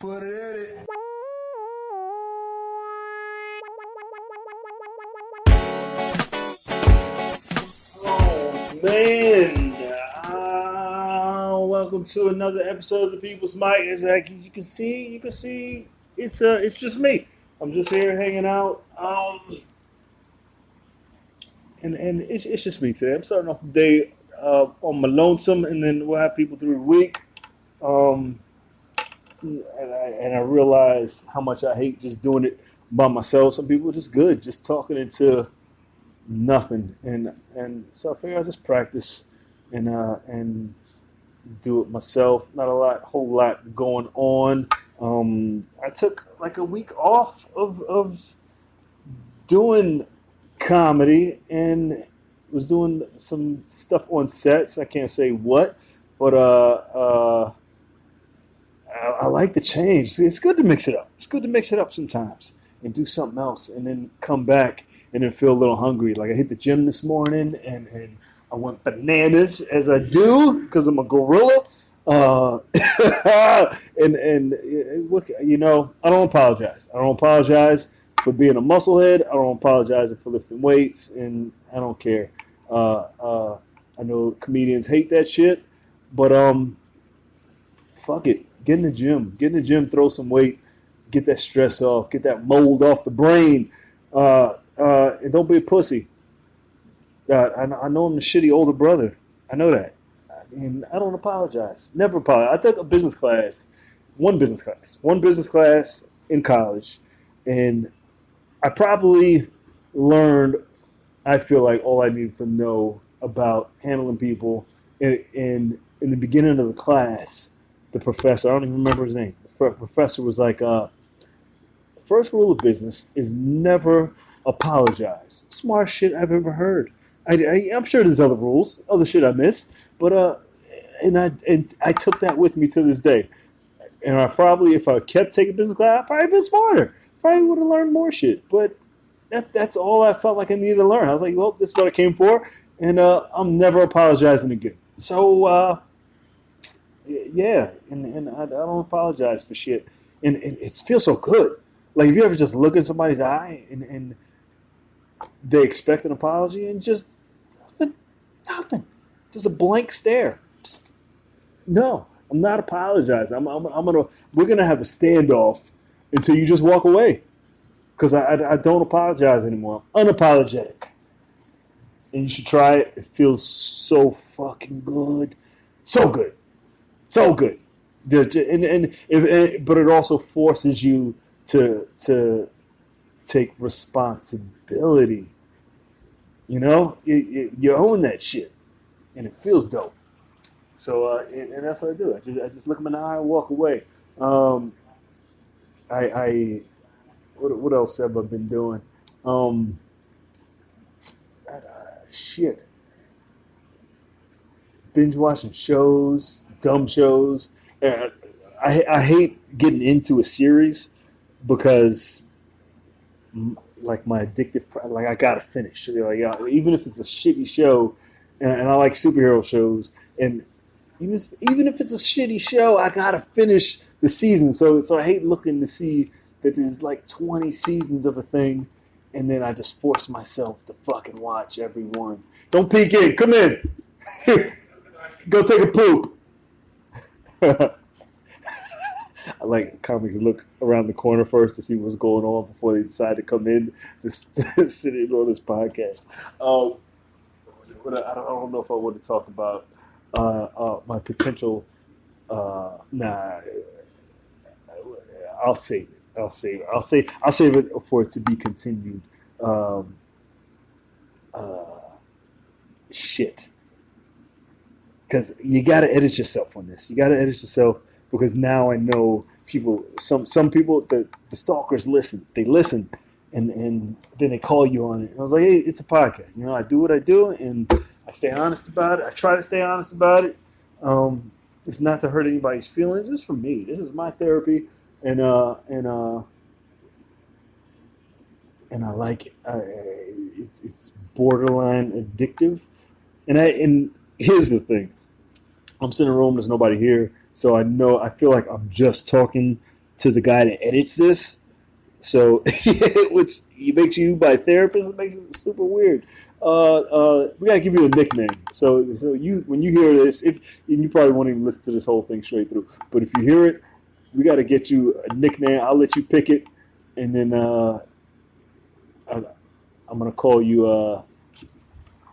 Put it in it. Oh man! Welcome to another episode of the People's Mic. As like you can see, it's just me. I'm just here hanging out, and it's just me today. I'm starting off the day on my lonesome, and then we'll have people through the week. Um, and I realize how much I hate just doing it by myself. Some people are just good, just talking into nothing, and so I figure I'll just practice and do it myself. Not whole lot going on. I took like a week off of doing comedy and was doing some stuff on sets. I can't say what, but I like the change. See, it's good to mix it up. It's good to mix it up sometimes and do something else, and then come back and then feel a little hungry. Like I hit the gym this morning, and I went bananas as I do because I'm a gorilla. Uh, and what I don't apologize. I don't apologize for being a musclehead. I don't apologize for lifting weights, and I don't care. I know comedians hate that shit, but fuck it. Get in the gym. Get in the gym. Throw some weight. Get that stress off. Get that mold off the brain. And don't be a pussy. I know I'm the shitty older brother. I know that. And I don't apologize. Never apologize. I took a one business class in college, and I probably learned, I feel like, all I needed to know about handling people. In the beginning of the class, the professor, I don't even remember his name, the professor was like, first rule of business is never apologize. Smartest shit I've ever heard. I'm sure there's other rules, other shit I missed, but and I took that with me to this day. And I probably, if I kept taking business class, I'd probably been smarter. Probably would have learned more shit. But that's all I felt like I needed to learn. I was like, well, this is what I came for, and I'm never apologizing again. So yeah, and I don't apologize for shit, and it feels so good. Like if you ever just look in somebody's eye and they expect an apology and just nothing, nothing, just a blank stare. Just no, I'm not apologizing. We're gonna have a standoff until you just walk away because I don't apologize anymore. I'm unapologetic, and you should try it. It feels so fucking good, so good. So good. But it also forces you to take responsibility. You own that shit, and it feels dope. So and that's what I do. I just look them in the eye and walk away. Um, I what else have I been doing? Um, shit, binge watching shows, dumb shows. Uh, I hate getting into a series because like my addictive, like I gotta finish. Like even if it's a shitty show, and I like superhero shows, and even if it's a shitty show, I gotta finish the season. So I hate looking to see that there's like 20 seasons of a thing, and then I just force myself to fucking watch every one. Don't peek in. Come in. Go take a poop. I like comics to look around the corner first to see what's going on before they decide to come in to sit in on this podcast. Um, but I don't know if I want to talk about my potential. Nah, I'll save it. I'll save it for it to be continued. Um, uh, shit, because you got to edit yourself on this. You got to edit yourself because now I know people. Some people, the stalkers listen. They listen, and then they call you on it. And I was like, hey, it's a podcast. I do what I do, and I stay honest about it. I try to stay honest about it. Um, it's not to hurt anybody's feelings. This is for me. This is my therapy, and and I like it. It's borderline addictive, and here's the thing. I'm sitting in a room. There's nobody here, so I feel like I'm just talking to the guy that edits this. So, which makes you my therapist. It makes it super weird. We gotta give you a nickname. So you when you hear this, if and you probably won't even listen to this whole thing straight through. But if you hear it, we gotta get you a nickname. I'll let you pick it, and then I'm gonna call you.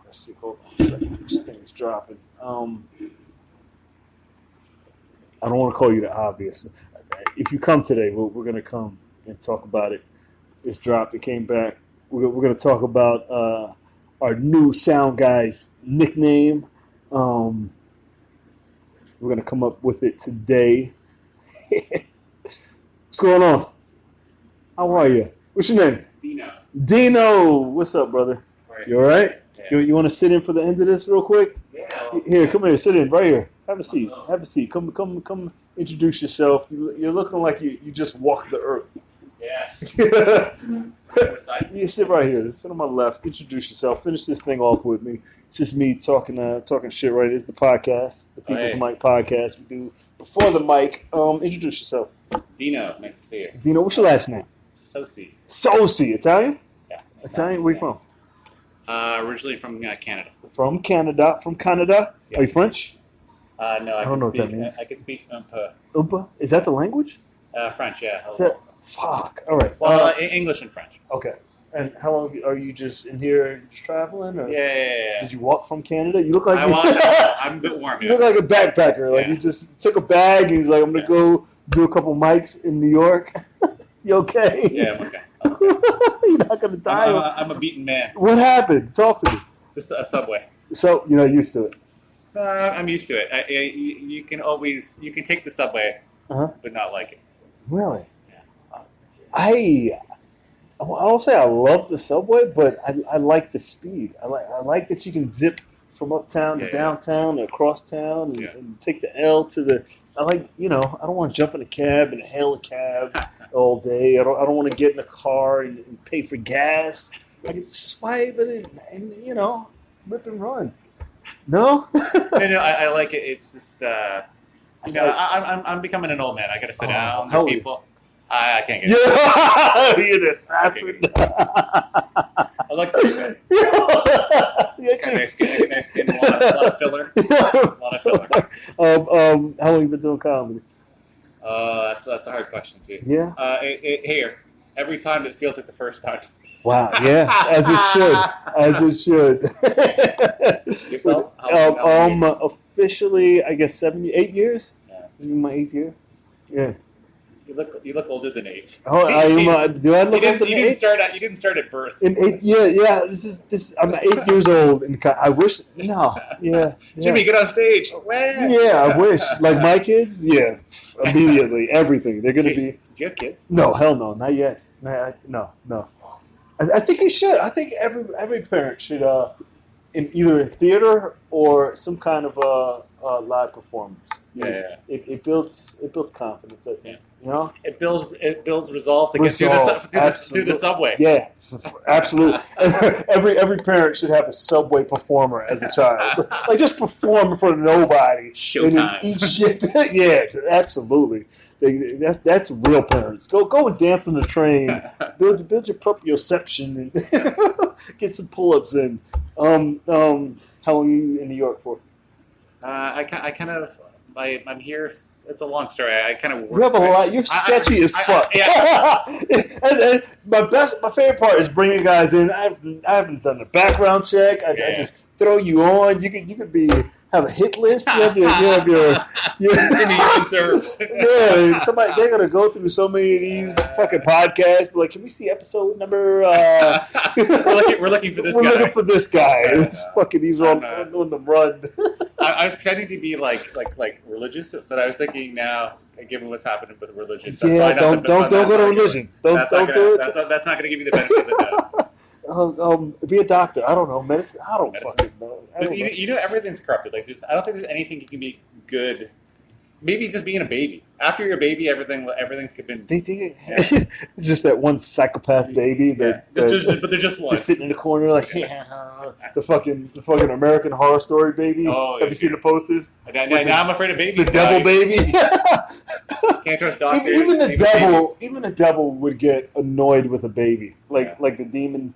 Let's see. Hold on a second. This thing's dropping. I don't want to call you the obvious. If you come today, we're gonna come and talk about it. It's dropped. It came back. We're going to talk about our new sound guy's nickname. We're going to come up with it today. What's going on? How are you? What's your name? Dino. Dino. What's up, brother? Right. You all right? Yeah. You want to sit in for the end of this real quick? Yeah. Here, come here. Sit in right here. Have a seat. Have a seat. Come. Introduce yourself. You're looking like you just walked the earth. Yes. You sit right here. Sit on my left. Introduce yourself. Finish this thing off with me. It's just me talking shit. Right? It's the podcast, the People's Mic podcast. We do before the mic. Introduce yourself. Dino. Nice to see you. Dino, what's your last name? Sossi. Sossi. Italian? Yeah. Italian. Where you from? Originally from Canada. From Canada. From Canada. Yeah. Are you French? No, I don't know what that means. I can speak Umpa. Umpa? Is that the language? French, yeah. Fuck. All right. Well, English and French. Okay. And how long are you just in here just traveling? Or Yeah. Did you walk from Canada? You look like I'm a bit warm. You look like a backpacker. Like you just took a bag and he's like, I'm gonna go do a couple mics in New York. You okay? Yeah, I'm okay. You're not gonna die. I'm a beaten man. What happened? Talk to me. Just a subway. So you're not used to it. I'm used to it. You can take the subway, but not like it. Really? I'll say I love the subway, but I like the speed. I like that you can zip from uptown to downtown or across town and take the L to the. I don't want to jump in a cab and hail a cab all day. I don't want to get in a car and pay for gas. I can swipe it and rip and run. No? No, I like it. It's just I'm becoming an old man. I got to sit down with people. I can't get it. You're the assassin. I like that. Nice skin, a lot of filler. How long you been doing comedy? That's a hard question too. Yeah. Here, every time it feels like the first time. Wow. Yeah. As it should. Yourself? Officially, I guess 8 years. Yeah. This will be my 8th year. Yeah. You look older than 8. Oh, do I look older than 8? You didn't start at birth. In 8, yeah. This. I'm 8 years old, and I wish. No, yeah. Jimmy, get on stage. Yeah, I wish. Like my kids, yeah, immediately, everything. They're gonna be. Do you have kids? No, hell no, not yet. No. I think you should. I think every parent should, in either theater or some kind of live performance. Yeah. It builds confidence. I think. Yeah. You know, it builds resolve to get through the subway. Yeah, absolutely. Every parent should have a subway performer as a child. Like just perform for nobody. Showtime. Eat shit. Yeah, absolutely. That's real parents. Go and dance on the train. Build your proprioception and get some pull-ups in. How long are you in New York for? I'm here. It's a long story. I kind of work. You have a lot. You're sketchy as fuck. And my favorite part is bringing guys in. I haven't done a background check. I just throw you on. You could have a hit list. You have your serves. Yeah, somebody they're gonna go through so many of these fucking podcasts. But like, can we see episode number? We're looking for this guy. We're looking for this guy. He's on the run. I was pretending to be like religious, but I was thinking now, given what's happening with religion, don't go to religion. Don't do it. That's not going to give you the benefit of the doubt. Be a doctor. I don't know medicine. I don't fucking know. You know everything's corrupted. Like, I don't think there's anything you can be good maybe just being a baby. After you're a baby, everything's been. It's just that one psychopath baby but they're just one. Just sitting in the corner like the fucking American Horror Story baby. Oh, have you seen the posters? Now I'm afraid of babies. The devil baby. Can't trust doctors. Even the devil would get annoyed with a baby, like the demon.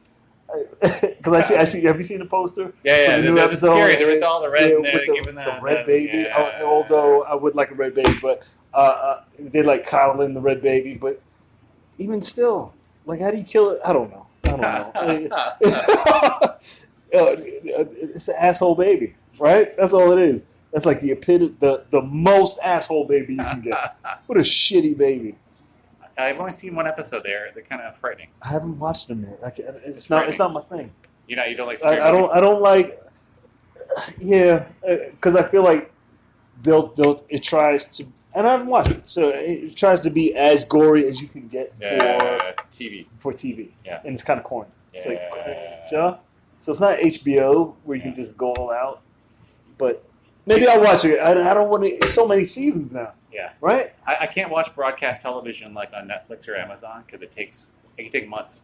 Because I see. Have you seen the poster? Yeah. It's scary. They're with all the red. The red baby. Yeah. Although I would like a red baby, but they like coddling the red baby. But even still, like, how do you kill it? I don't know. It's an asshole baby, right? That's all it is. That's like the epitome, the most asshole baby you can get. What a shitty baby. I've only seen one episode there. They're kind of frightening. I haven't watched them yet. It's not my thing. You don't like scary movies? I don't like. Yeah, because I feel like it tries to, and I haven't watched it, so it tries to be as gory as you can get for TV. Yeah, and it's kind of corny. It's like, yeah. So it's not HBO where you can just go all out, but maybe I'll watch it. I don't want to. It's so many seasons now. Yeah. Right? I can't watch broadcast television like on Netflix or Amazon because it can take months.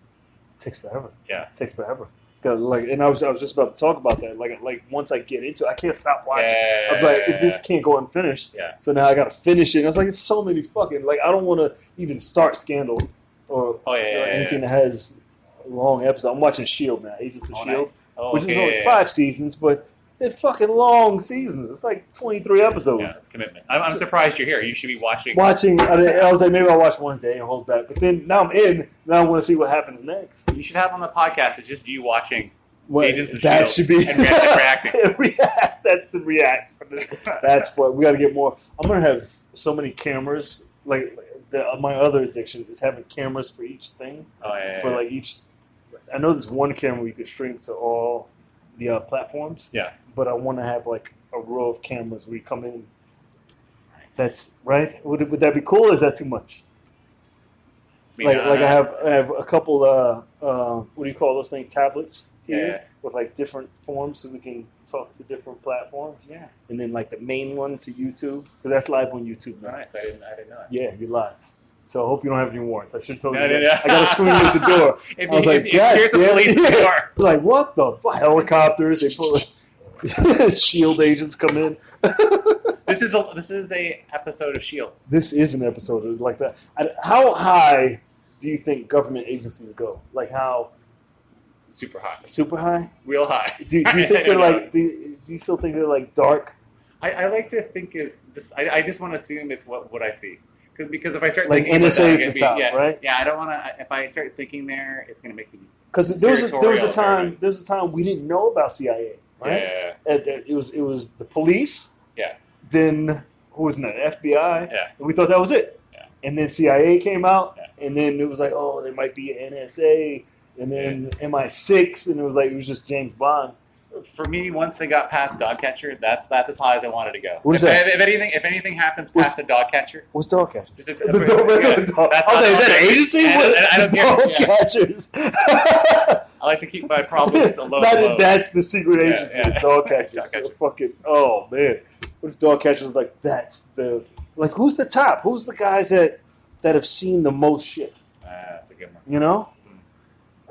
It takes forever. Yeah. It takes forever. And I was just about to talk about that. Like once I get into it, I can't stop watching. Yeah. I was like, this can't go unfinished. Yeah. So now I got to finish it. And I was like, it's so many fucking, like, I don't want to even start Scandal or anything that has a long episode. I'm watching S.H.I.E.L.D. now, Agents of S.H.I.E.L.D., nice. which is only 5 seasons, but they're fucking long seasons. It's like 23 episodes. Yeah, it's commitment. I'm surprised you're here. You should be watching. I was like, maybe I'll watch one day and hold back. But then now I'm in. Now I want to see what happens next. You should have on the podcast. It's just you watching Agents of S.H.I.E.L.D. That should be and reacting. That's the react. That's what we got to get more. I'm gonna have so many cameras. Like my other addiction is having cameras for each thing. Oh yeah. For like each. I know there's one camera you could stream to all the platforms. Yeah. But I want to have like a row of cameras where you come in. That's right. Would that be cool? Or is that too much? I have a couple. What do you call those things? Tablets here with like different forms, so we can talk to different platforms. Yeah. And then like the main one to YouTube, because that's live on YouTube now. Nice. I didn't know that. Yeah, you're live. So I hope you don't have any warrants. I should have told you. No. I got a screen at the door. Here's a police car. Like, what the helicopters? They put S.H.I.E.L.D. agents come in. This is a episode of S.H.I.E.L.D. This is an episode of like that. How high do you think government agencies go? Like how? Super high. Super high? Real high. Do you think they're like? Do you still think they're like dark? I like to think I just want to assume it's what I see. Because if I start like thinking NSA is the top, right? Yeah, I don't want to. If I start thinking there, it's going to make me. Because there was a time we didn't know about CIA, right? Yeah. It was the police. Yeah. Then who was that? FBI. Yeah. And we thought that was it. Yeah. And then CIA came out, yeah. And then it was like, oh, there might be NSA, and then MI6, and it was just James Bond. For me, once they got past dog catcher, that's as high as I wanted to go. What is that? If anything happens past a dog catcher, what's dog catcher? The regular dog. I was like, is that an agency? I don't dog catchers. I like to keep my problems to low. That's the secret agency. Yeah. Dog catchers. So fucking man. What if dog catchers that's the who's the top? Who's the guys that have seen the most shit? That's a good one. You know.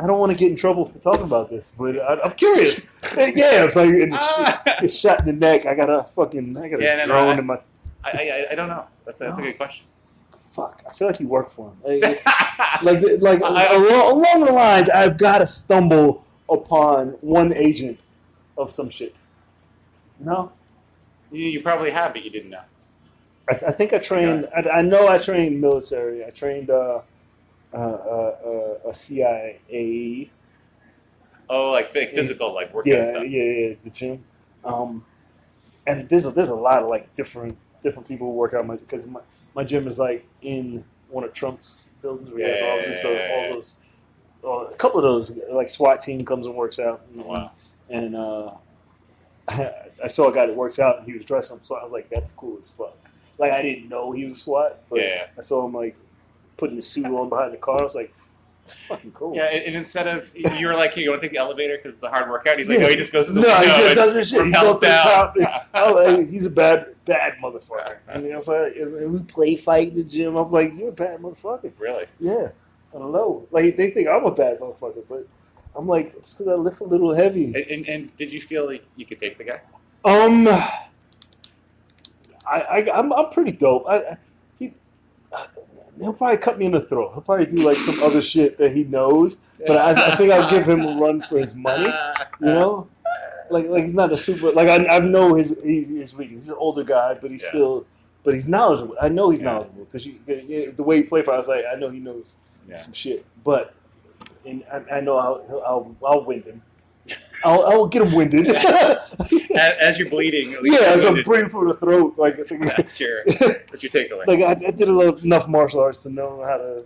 I don't want to get in trouble for talking about this, but I'm curious. Yeah, it's like get shot in the neck. I got a drone in my. I don't know. That's a good question. Fuck, I feel like you work for him. Along the lines, I've got to stumble upon one agent of some shit. No, you probably have, but you didn't know. I think I trained. I know I trained military. I trained. A CIA. Oh, like physical, like workout stuff. Yeah, the gym. And there's a lot of like different people who work out because my gym is like in one of Trump's buildings where he has offices. So all those, a couple of those, like SWAT team comes and works out. Wow. And I saw a guy that works out and he was dressed up, so I was like, that's cool as fuck. Like I didn't know he was SWAT, but I saw him like putting the suit on behind the car. I was like, It's fucking cool. Yeah, and instead of you were like, hey, you want to take the elevator because it's a hard workout? He's like, Yeah. no, he just goes to the No, window. he just and does his shit. He's going propels to the top. down. I was like, he's a bad motherfucker. And you know, so we play fight in the gym. I was like, you're a bad motherfucker. Really? Yeah. I don't know. Like, they think I'm a bad motherfucker, but I'm like, just because I lift a little heavy. And did you feel like you could take the guy? I'm pretty dope. He'll probably cut me in the throat. He'll probably do like some other shit that he knows. But I think I'll give him a run for his money. You know, like he's not a super. Like I know his weakness. He's an older guy, but he's still. But he's knowledgeable. I know he's knowledgeable because the way he played for, I was like, I know he knows some shit. But and I know I'll wind him. I'll get him winded. As you're bleeding. As I'm bleeding from the throat. Like that's your takeaway. Like I did enough martial arts to know how to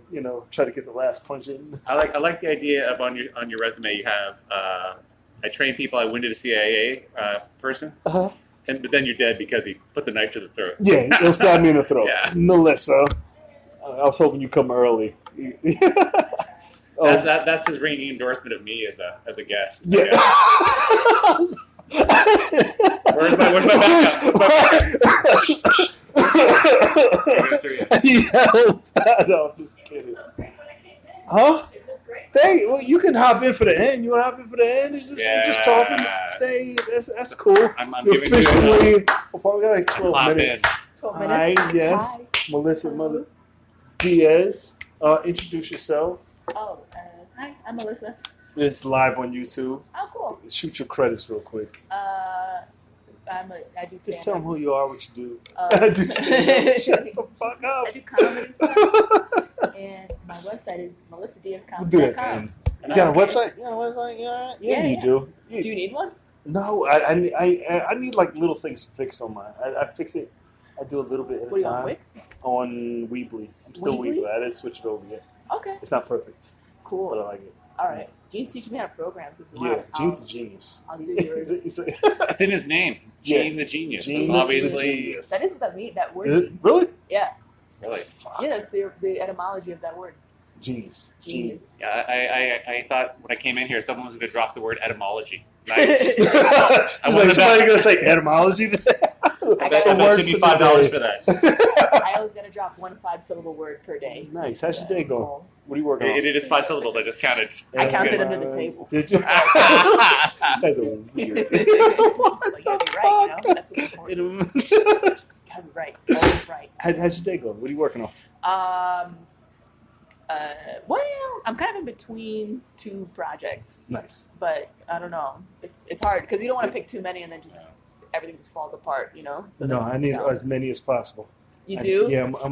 try to get the last punch in. I like the idea of on your resume you have I train people. I winded a CIA person. Uh-huh. But then you're dead because he put the knife to the throat. Yeah, he'll stab me in the throat. Yeah. Melissa, I was hoping you'd come early. That's his ringing endorsement of me as a guest. Yeah. Where's my backup? No, I'm just kidding. Huh? Well, you can hop in for the end. You want to hop in for the end? You're just talking. Stay. That's cool. I'm You're giving officially. you We'll probably got like 12 minutes. 12 minutes. Hi, yes. Hi. Melissa, Mother Diaz. Introduce yourself. Oh, hi. I'm Melissa. It's live on YouTube. Oh, cool. Shoot your credits real quick. I do stand-up. Just tell them who you are, what you do. I do stand-up. Shut the fuck up. I do comedy. And my website is melissadiazcomedy.com. You got a website? Yeah, you do. Do you need one? No, I need like little things fixed on mine. I fix it. I do a little bit at a time. On Wix? On Weebly. I'm still Weebly? Weebly. I didn't switch it over yet. Okay. It's not perfect. Cool. But I like it. All right. Gene's teaching me how to program. Gene's a genius. I'll do yours. It's in his name. Gene the Genius. Gene It's obviously. That is what that word means. Really? Yeah. Really? Yeah, that's the etymology of that word. Genius. Yeah, I thought when I came in here, someone was going to drop the word etymology. Nice. Somebody going to say etymology? I bet should be $5 for that. I was going to drop 1 5-syllable word per day. Nice. How's your day going? What are you working on? It is 5 syllables. I just counted. I counted under the table. Did you? That's a weird. What the fuck? That's what's important. Gotta be right. Always right. How's your day going? What are you working on? Well, I'm kind of in between 2 projects. Nice. But I don't know. It's hard because you don't want to pick too many and then everything just falls apart, So no, I need as many as possible. You do?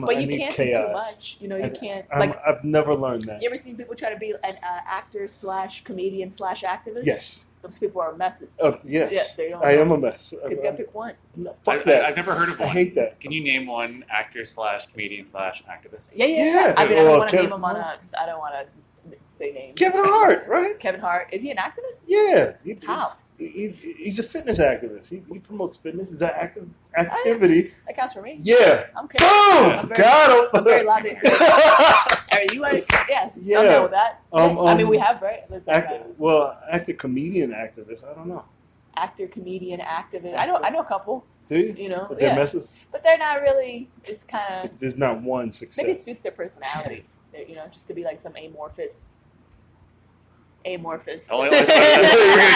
But you need can't chaos. do too much. You can't. I've never learned that. You ever seen people try to be an actor/comedian/activist? Yes. Those people are messes. Oh, yes. Yeah, they don't. I am a mess. Because you got to pick one. No, fuck that. I've never heard of one. I hate that. Can you name one actor/comedian/activist? Yeah. I mean, I don't want to name him on a. I don't want to say names. Kevin Hart, right? Kevin Hart. Is he an activist? Yeah. How? He's a fitness activist. He promotes fitness. Is that activity? That counts for me. Yeah. I'm Boom! Got him! I'm very laissez faire. You I'm down with that. I mean, we have, right? Actor, comedian, activist. I don't know. Actor, comedian, activist. I know a couple. Do you? But they're messes? But they're not really, just kind of... There's not one success. Maybe it suits their personalities, just to be like some amorphous. You're going to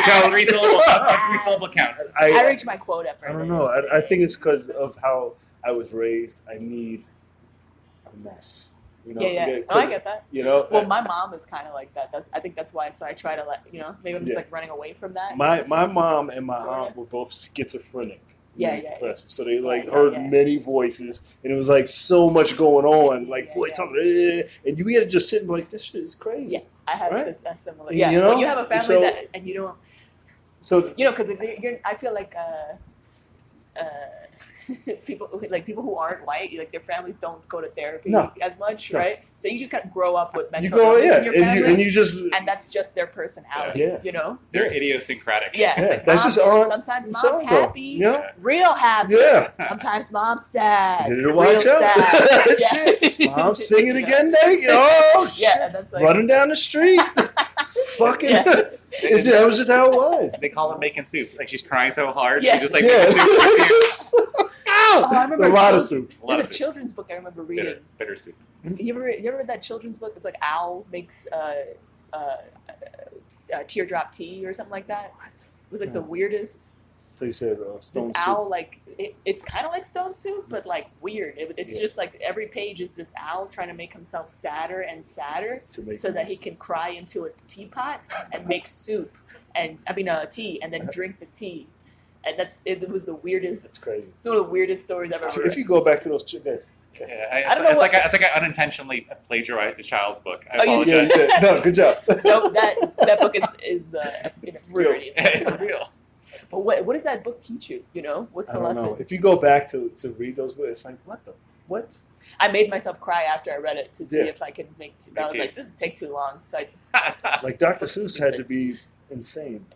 count 3-syllable counts. I reach my quota. I don't know. I think it's because of how I was raised. I need a mess. Yeah. I get that. Well, my mom is kind of like that. I think that's why. So I try to maybe I'm just like running away from that. My mom and my aunt were both schizophrenic. Yeah. So they heard many voices, and it was like so much going on, talking, and you had to just sit and be like, this shit is crazy. Yeah, I have a similar. Yeah, when you have a family that, and you don't. So because I feel like people who aren't white, like their families don't go to therapy No. as much, No. right? So you just kind of grow up with You mental go, illness yeah, in your family, and you just, and that's just their personality. Yeah. You know? They're idiosyncratic. Yeah. yeah, Like, that's just on. sometimes mom's so-and-so. happy, Yeah. real happy. Yeah. Sometimes mom's sad, Did it real watch out? sad. Shit. Yeah. Mom's singing You know? again, Nate. Oh, shit. Yeah, and that's like Running down the street. Fucking. Yeah. That was just how it was. They call it making soup. Like she's crying so hard, Yeah. she just like Yeah. making soup for tears. Oh, I remember A lot of soup. A lot There's of a soup. children's book I remember reading. Bitter soup. You ever read that children's book? It's like Owl makes teardrop tea or something like that. It was like the weirdest. So you said stone This soup. owl, like it's kind of like stone soup, but like weird. It's just like every page is this owl trying to make himself sadder and sadder, so that he can cry into a teapot and make soup, and tea, and then drink the tea. And it was the weirdest. That's crazy. It's one of the weirdest stories I've ever read. If you go back to those chickens. Yeah, I don't know it's what- like I unintentionally plagiarized a child's book. I Oh, you apologize. Yeah, you did. No, good job. No, that book is it's real. weird. It's real. But what does that book teach you? You know, what's I the don't lesson? know. If you go back to read those books, it's like, what? I made myself cry after I read it to see Yeah. if I could make. I was too. like, this would take too long. So I Like Dr. Seuss had to be insane.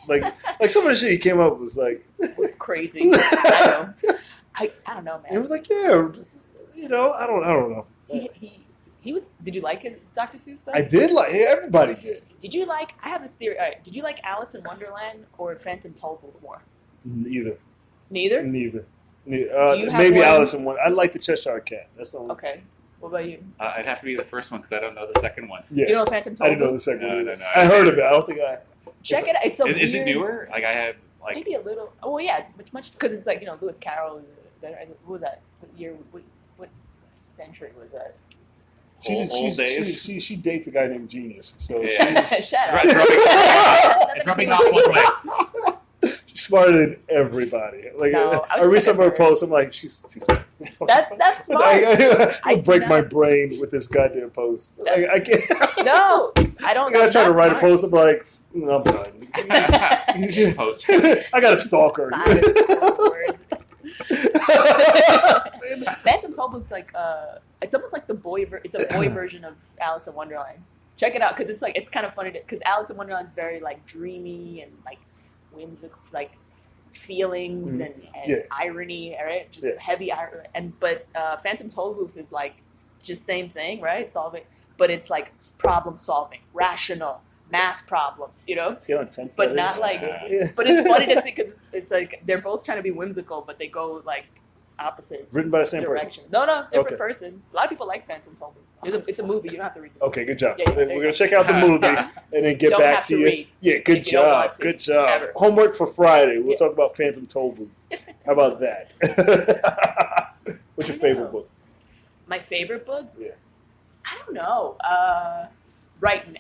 Like some of the shit he came up with was like, it was crazy. I don't know, it man. was like, yeah, I don't know. He was. Did you like it, Dr. Seuss? Though? I did everybody did. Did you like? I have this theory. All right, did you like Alice in Wonderland or Phantom Tollbooth more? Neither. Neither. Do you have maybe one? Alice in one. I like the Cheshire Cat. That's the only. Okay. What about you? I'd have to be the first one because I don't know the second one. Yeah. You know Phantom Tollbooth? I didn't know the second one. No. I heard of it. I don't think I. Check it out. It's a weird. Is it newer? Like I had like Maybe a little. Oh well, yeah, it's much because it's like Lewis Carroll. What was that? What year? What century was that? old days. She dates a guy named Genius. So Yeah. Shut up. It's rubbing off one way. she's smarter than everybody. Like No, I I was read just some of her checking her. posts. I'm like, she's That's smart. I I do break my not- brain with this goddamn post. I can't. No, I don't. I try to that's write a smart. post. I'm like, I'm done. Post. I got a stalker. Phantom Tollbooth's like it's almost like it's a boy version of Alice in Wonderland. Check it out because it's kind of funny because Alice in Wonderland's very like dreamy and like whimsical, like feelings and Yeah. irony, right? Just Yeah. heavy irony. But Phantom Tollbooth is like just same thing, right? Solving, but it's like problem solving, rational math problems, See how intense but that not is? like. Yeah. But it's funny to see because it's like they're both trying to be whimsical, but they go like opposite Written by the same person. direction. No, different Okay. person. A lot of people like Phantom Tollbooth. It's a movie. You don't have to read the movie. Okay, good job. Yeah, there We're you gonna go. check out the movie and then get Don't back have to to you. read Yeah, good if you don't job. want to. Good job. Ever. Homework for Friday. We'll Yeah. talk about Phantom Tollbooth. How about that? What's your I favorite know. book? My favorite book? Yeah. I don't know.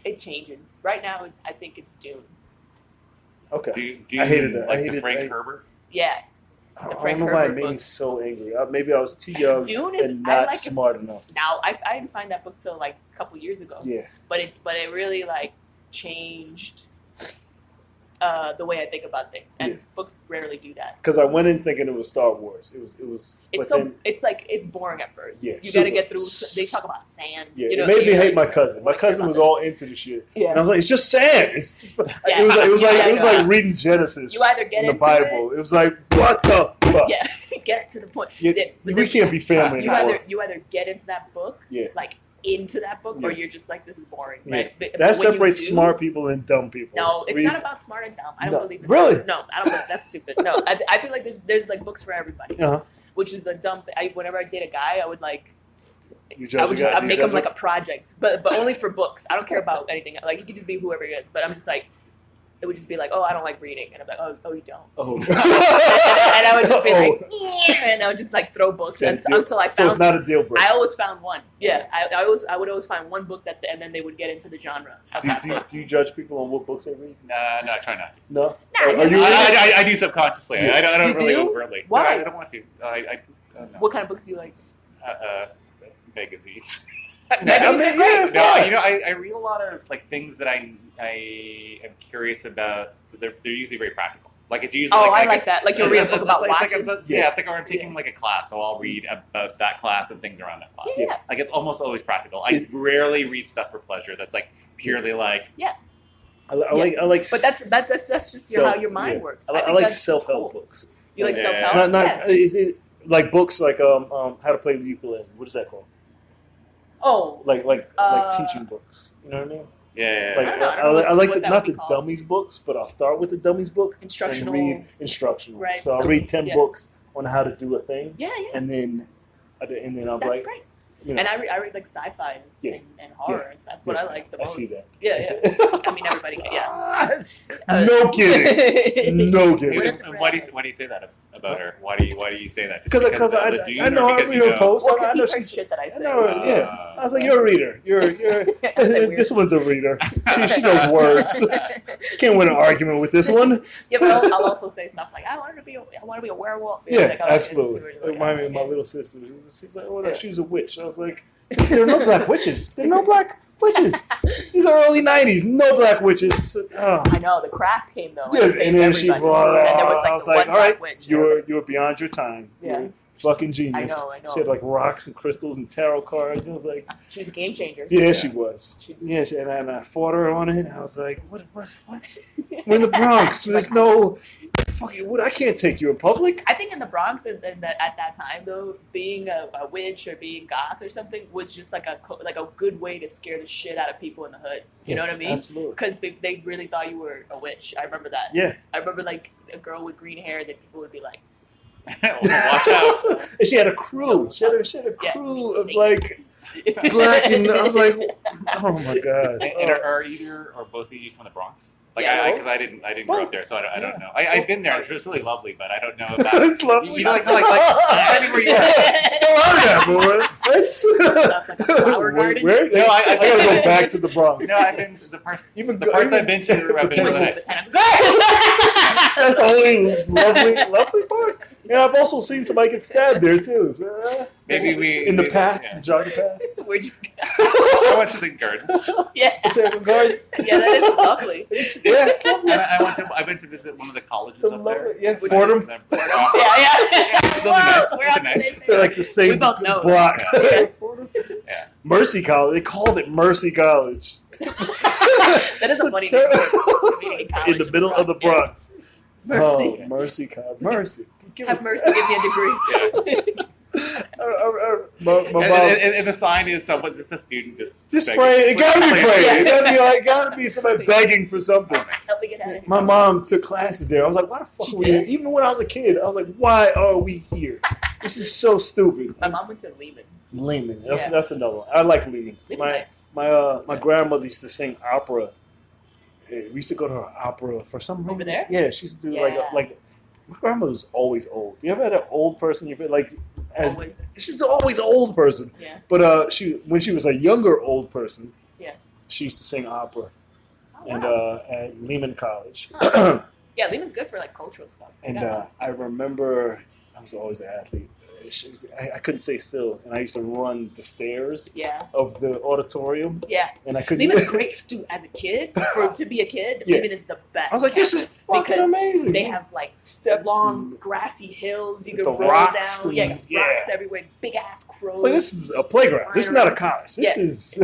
It changes. Right now, I think it's Dune. Okay. Do you I hated that. I like hated the Frank I- Herbert? Yeah. I Frank don't know why it Herbert made me book. so angry. Maybe I was too young Dune is. and I not like it smart enough. now. I didn't find that book till like a couple years ago. Yeah. But it really like changed the way I think about things, and Yeah. books rarely do that. Because I went in thinking it was Star Wars. It was. It's but then, it's boring at first. Yeah, You got to super. get through. They talk about sand. yeah, you know, it made me you're hate like, my cousin. My "What care cousin about was this?" all into the shit, and I Yeah. was like, "It's just sand." It Yeah. was like reading Genesis You either get in the into Bible. It was like, what the fuck? Yeah, get it to the point. Yeah, But we can't be family You anymore. you either get into that book, Yeah. like into that book, or Yeah. you're just like, this is boring, Yeah. right? But That when you separates do- smart people and dumb people. No, it's We- not about smart and dumb. I don't No. believe in Really? that. No, I don't believe that's stupid. No, I feel like there's like books for everybody, Uh-huh. which is a dumb thing. Whenever I date a guy, I would like. You I judge would a guy. I'd you make judge him like a project, but only for books. I don't care about anything. Like he could just be whoever he is. But I'm just like, it would just be like, oh, I don't like reading, and I'm like, oh, you don't. Oh. and I would just be like, Oh. yeah, and I would just like throw books Okay, until I So it's found. not a deal breaker. I always found one. Yeah, I would always find one book and then they would get into the genre of that book. Do you judge people on what books they read? No, I try not to. No. Nah, Are you? I do subconsciously. Yeah. I don't You really do? overtly. Why? No, I don't want to. I don't know. What kind of books do you like? Magazines. Magazines are great. No, Yeah. I read a lot of like things that I am curious about. So they're usually very practical. Like it's usually. I like that. Like you'll read a book about watches. It's like I'm taking like a class, so I'll read about that class and things around that class. Yeah. Like it's almost always practical. I rarely read stuff for pleasure. That's like purely like. Yeah. I like. But that's just how your mind works. I like self-help books. You like self-help? Not is it like books like how to play the ukulele? What is that called? Oh. Like teaching books. You know what I mean? Yeah. Like, I like not the dummies books, but I'll start with the dummies book instructional. and read instructional. Right. So I'll read 10 books on how to do a thing. Yeah. And then I'm that's like, great. You know. And I read like sci-fi and horror, and that's what I like the most. I see that. Yeah. I mean, everybody can. Yeah. No kidding. No kidding. Why do you say that about her? Why do you say that? Because I know I read her posts. Well, because he's heard shit that I say. I was like, you're a reader. You're this one's a reader. She knows words. Can't win an argument with this one. Yeah, but I'll also say stuff like, I want to be a werewolf. Yeah, like, absolutely. Remind me of my little sister. She's like, oh, she's a witch. I was like, there are no black witches. There are no black witches. These are early 90s. No black witches. I know. The Craft came, though. Yeah, and then she brought it out. I was like, all right, witch, you're beyond your time. Yeah. You're fucking genius. I know. She had like rocks and crystals and tarot cards. I was like, she's a game changer. Yeah, she was. And I fought her on it. I was like, what? We're in the Bronx. There's no fucking. What? I can't take you in public. I think in the Bronx at that time, though, being a witch or being goth or something was just like a good way to scare the shit out of people in the hood. You know what I mean? Absolutely. Because they really thought you were a witch. I remember that. Yeah. I remember like a girl with green hair that people would be like. Watch out! And she had a crew. She had a crew of like black, and I was like, oh my god. And are either or both of you from the Bronx? Like, because I didn't grow up there, so I don't know. I've been there. It's just really lovely, but I don't know about. It's lovely. You know, like I mean, where you are. Like a flower garden. Where? No, I gotta go back to the Bronx. No, I've been to the parts I've been to. I've been to That's the only lovely part. Yeah, I've also seen somebody get stabbed there too. So, maybe we in the path, the jogging path. Where'd you go? I went to the gardens. Yeah, Botanical Gardens. Yeah, that is lovely. Yeah, it's lovely. And I went to visit one of the colleges up there. Yeah, Fordham. Yeah. It's nice. They're like the same block. Yeah. Mercy College. They called it Mercy College. That is a funny name. In the middle of the Bronx. Mercy. Oh, Mercy College. Mercy. Have mercy, give me a degree. And the sign is someone's just a student just praying. It gotta be praying. It gotta be somebody begging for something. Help me get out of here. My mom took classes there. I was like, why the fuck are we here? Even when I was a kid, I was like, why are we here? This is so stupid. My mom went to Lehman. Lehman. That's another one. I like Lehman. My grandmother used to sing opera. We used to go to her opera for some reason. Over there? Yeah, she used to do like. My grandmother's always old. You ever had an old person? You've been like, she's always an old person. Yeah. But when she was a younger old person, she used to sing opera, at Lehman College. Oh. Yeah, Lehman's good for like cultural stuff. And I remember I was always an athlete. I couldn't stay still, and I used to run the stairs of the auditorium. Yeah, and I couldn't. Lehman's great, dude. As a kid, to be a kid, Lehman is the best. I was like, this is fucking amazing. They have like long, grassy hills you can roll rocks down. Rocks everywhere, big ass crows. So this is a playground. This is not a college. This is.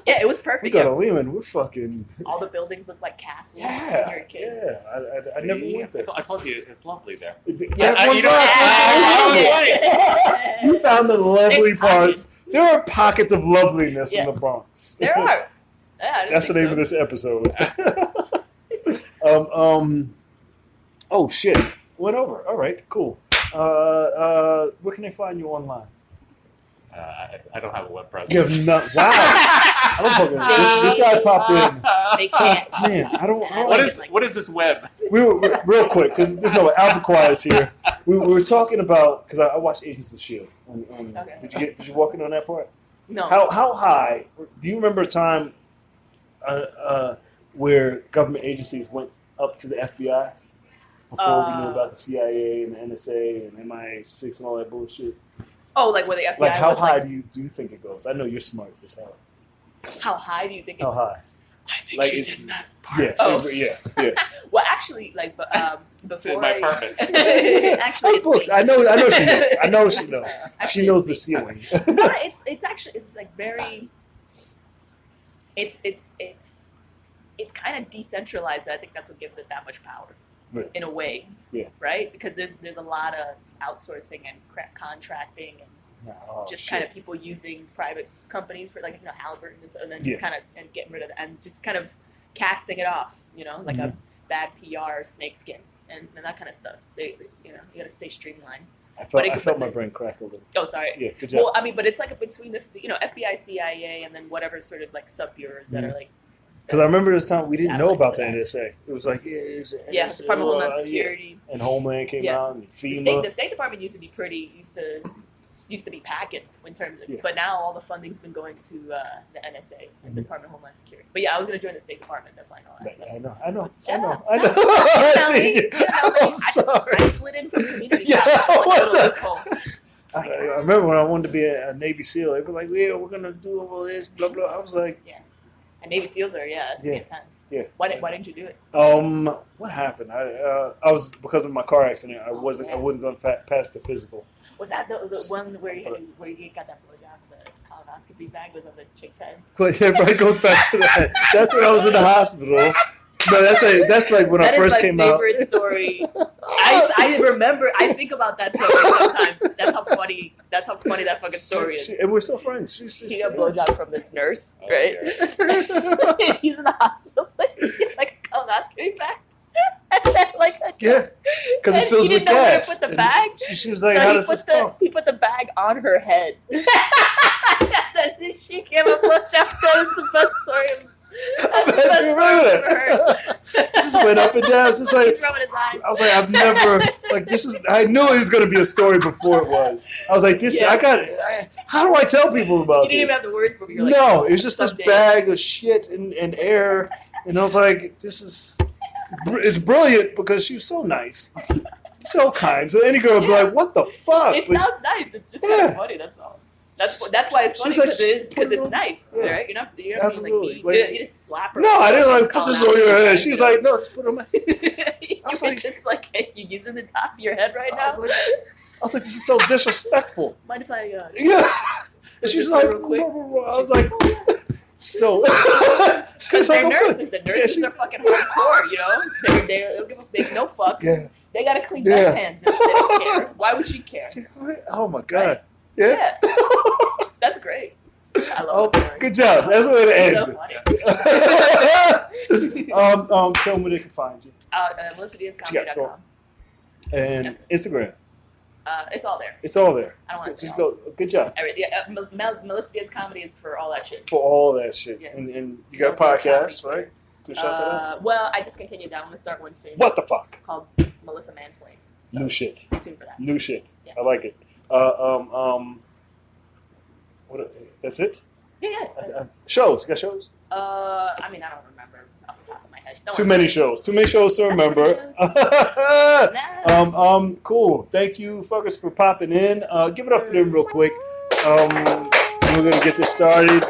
Yeah, it was perfect. We got a Lehman. We're fucking. All the buildings look like castles. Yeah, when you're a kid. I never went there. I told you it's lovely there. You found the lovely parts. There are pockets of loveliness in the Bronx. There are. That's the name of this episode. Oh shit! Went over. All right, cool. Where can I find you online? I don't have a web presence. You have not. Wow. I don't fucking. This guy popped in. They can't. Man, I don't. What is this web? We were real quick because there's no Alpha is here. We were talking about because I watched Agents of Shield. Did you walk in on that part? No. How high? Do you remember a time where government agencies went up to the FBI before we knew about the CIA and the NSA and MI6 and all that bullshit? Oh, like where the FBI? Like how high do you think it goes? I know you're smart as hell. How high do you think? How high? I think Like, she's in that part. Yeah, yeah. Well, actually, like, before It's in my apartment. actually, it's books. I know she knows. I know she knows. Actually, She knows the ceiling. No, it's actually like very. It's kind of decentralized. But I think that's what gives it that much power, Right. in a way. Yeah. Right, because there's a lot of outsourcing and contracting and just kind of people using private companies for, like, Halliburton, and then just kind of and getting rid of it and just kind of casting it off, like a bad PR snakeskin and that kind of stuff. They you got to stay streamlined. I felt my brain crack a little. Oh, sorry. Yeah, good job. Well, I mean, but it's like between the FBI, CIA, and then whatever sort of like sub bureaus that are like. Because I remember this time we didn't know about the NSA. It was like, Department of Homeland Security, and Homeland came out, and FEMA. The State Department used to be packing in terms of, but now all the funding's been going to the NSA, the Department of Homeland Security. But yeah, I was going to join the State Department. That's why I know all that stuff. I know. I'm sorry. I slid in from community. I remember when I wanted to be a Navy SEAL. They were like, "Yeah, we're gonna do all this, blah blah." I was like, "Yeah." And Navy SEAls are that's pretty intense. Yeah. Why didn't you do it? What happened? I was, because of my car accident. I wasn't going to pass the physical. Was that the one where you got that blowjob? The colonoscopy bag was on the chick's head. But yeah, it goes back to that. That's when I was in the hospital. No, that's like when I first came out. That is my favorite story. I remember. I think about that story sometimes. That's how funny that fucking story is. And we're still friends. He got a blowjob from this nurse, right? Okay. He's in the hospital, like a colonoscopy bag. Yeah, because it fills with gas. He didn't know where to put the bag. She was like, "How does this go?" He put the bag on her head. She gave a blowjob. That was the best story. I remember that. Just went up and down. It's just like, he's rubbing his eyes. I was like, I've never, this is, I knew it was going to be a story before it was. I was like, how do I tell people about this? You didn't even have the words for me. No, it was just this bag of shit and air. And I was like, it's brilliant because she was so nice. So kind. So any girl would be like, what the fuck? It sounds nice. It's just kind of funny, that's all. That's why it's funny, because it's nice, right? You're not just like me. You didn't slap her. No, I didn't put this on your head. She was like, no, just put it on my head. You're just like, hey, you're using the top of your head right now? I was like, this is so disrespectful. Mind if I yeah. And she was like, real quick? I was like, so. Because they're nurses. The nurses are fucking hardcore, they don't give no fucks. Yeah. They got to clean their hands. They don't care. Why would she care? Oh, my God. Right? Yeah. That's great. I love that. Good job. That's the way to end. So funny. Tell them where they can find you. MelissaDiazComedy.com. And Instagram. It's all there. It's all there. I don't want to just go. Good job. Melissa Diaz Comedy is for all that shit. For all that shit. Yeah. And you got a podcast, right? Well, I just continued that. I'm gonna start one soon. What the fuck? Called Melissa Mansplains. So new shit. Stay tuned for that. New shit. Yeah. I like it. What? That's it? Yeah. Shows. You got shows? I mean, I don't remember off the top of my head. Too many shows to remember. Cool. Thank you, fuckers, for popping in. Give it up for them real quick. We're gonna get this started.